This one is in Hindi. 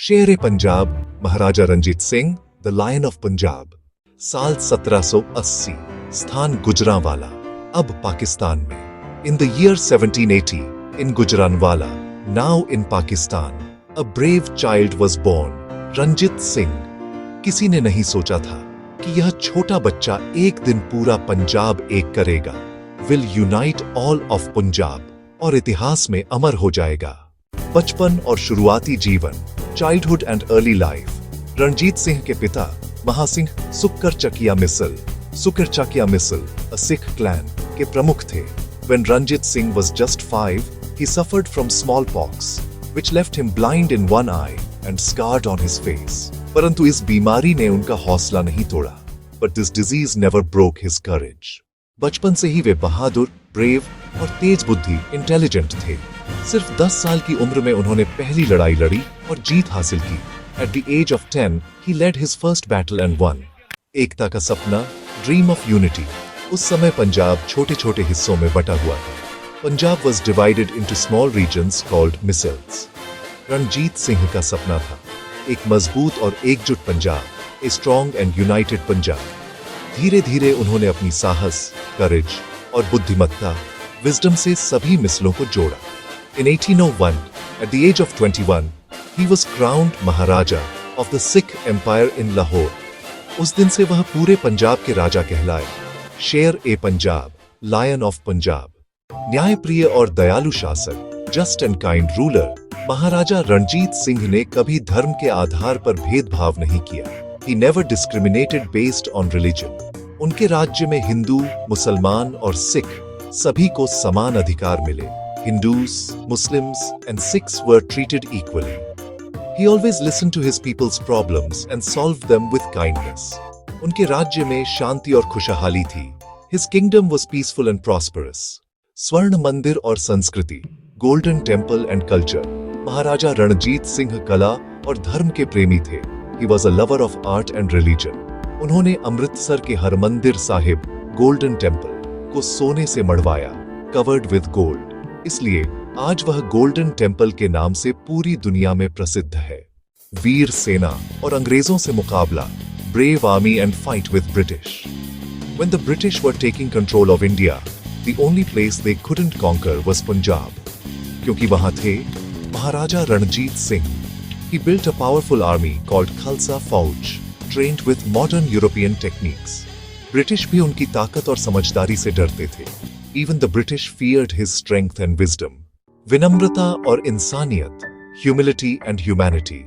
शेर Punjab Maharaja Ranjit Singh, the lion of Punjab. साल 1780, स्थान गुजरांवाला, अब पाकिस्तान में। In the year 1780, in Gujranwala, now in Pakistan, a brave child was born, Ranjit Singh. किसी ने नहीं सोचा था कि यह छोटा बच्चा एक दिन पूरा पंजाब एक करेगा, will unite all of Punjab, और इतिहास में अमर हो जाएगा। बचपन और शुरुआती जीवन, childhood and early life. Ranjit Singh के पिता महासिंह सुक्कर चकिया मिसल, अ सिख क्लैन के प्रमुख थे। When Ranjit Singh was just 5, he suffered from smallpox, which left him blind in one eye and scarred on his face. परंतु इस बीमारी ने उनका हौसला नहीं तोड़ा। But this disease never broke his courage. बचपन से ही वे बहादुर, ब्रेव और तेज बुद्धि, इंटेलिजेंट थे। सिर्फ 10 साल की उम्र में उन्होंने पहली लड़ाई लड़ी और जीत हासिल की। At the age of 10, he led his first battle and won. एकता का सपना, ड्रीम ऑफ यूनिटी। उस समय पंजाब छोटे छोटे हिस्सों में बटा हुआ था। Punjab was divided into small regions called micelles. Ranjit Singh का सपना था एक मजबूत और एकजुट Punjab, a strong and united Punjab. धीरे धीरे उन्होंने अपनी साहस, करेज और बुद्धिमत्ता, विजडम से सभी मिसलों को जोड़ा। In 1801, at the age of 21, he was crowned Maharaja of the Sikh Empire in Lahore. उस दिन से वह पूरे पंजाब के राजा कहलाए। शेर ए पंजाब, लायन ऑफ पंजाब। न्यायप्रिय और दयालु शासक, जस्ट एंड काइंड रूलर, महाराजा रणजीत सिंह ने कभी धर्म के आधार पर भेदभाव नहीं किया। He never discriminated based on religion. उनके राज्य में हिंदू, मुसलमान और सिख सभी को समान अधिकार मिले। Hindus, Muslims, and Sikhs were treated equally. He always listened to his people's problems and solved them with kindness. उनके राज्य में शांति और खुशहाली थी। His kingdom was peaceful and prosperous. स्वर्ण मंदिर और संस्कृति, गोल्डन टेम्पल एंड कल्चर। महाराजा रणजीत सिंह कला और धर्म के प्रेमी थे। He was a lover of art and religion. उन्होंने अमृतसर के हरमंदिर साहिब, गोल्डन टेम्पल, को सोने से मढ़वाया, covered with gold. इसलिए आज वह गोल्डन टेम्पल के नाम से पूरी दुनिया में प्रसिद्ध है। वीर सेना और अंग्रेजों से मुकाबला, brave army and fight with British. When the British were taking control of India, the only place they couldn't conquer was Punjab. क्योंकि वहां थे Maharaja Ranjit Singh. He built a powerful army called Khalsa Fauj, trained with modern European techniques. British भी उनकी ताकत और समझदारी से डरते थे। Even the British feared his strength and wisdom. विनम्रता और इंसानियत, humility and humanity.